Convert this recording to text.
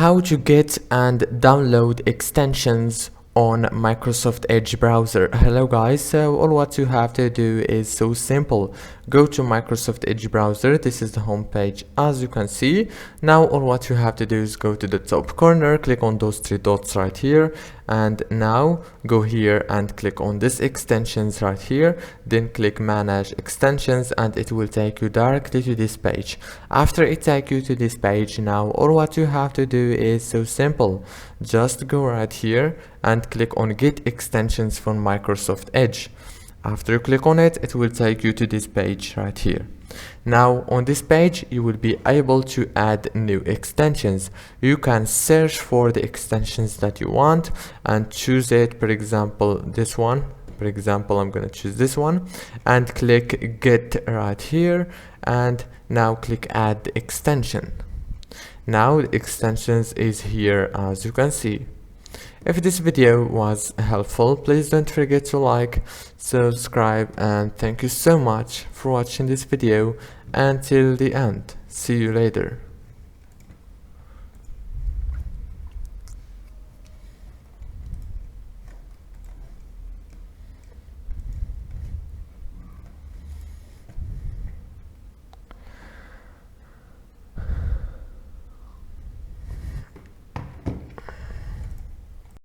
how to get and download extensions on Microsoft Edge browser. Hello guys, so all what you have to do is so simple. Go to Microsoft Edge browser. This is the home page as you can see. Now all what you have to do is go to the top corner, click on those three dots right here, and now go here and click on this extensions right here, then click manage extensions, and it will take you directly to this page. After it takes you to this page, now all what you have to do is so simple. Just go right here and click on get extensions from Microsoft Edge. After you click on it, it will take you to this page right here. Now on this page you will be able to add new extensions. You can search for the extensions that you want and choose it. For example, this one. For example, I'm going to choose this one and click get right here, and now click add the extension. Now the extensions is here as you can see. If this video was helpful, please don't forget to like, subscribe, and thank you so much for watching this video until the end. See you later.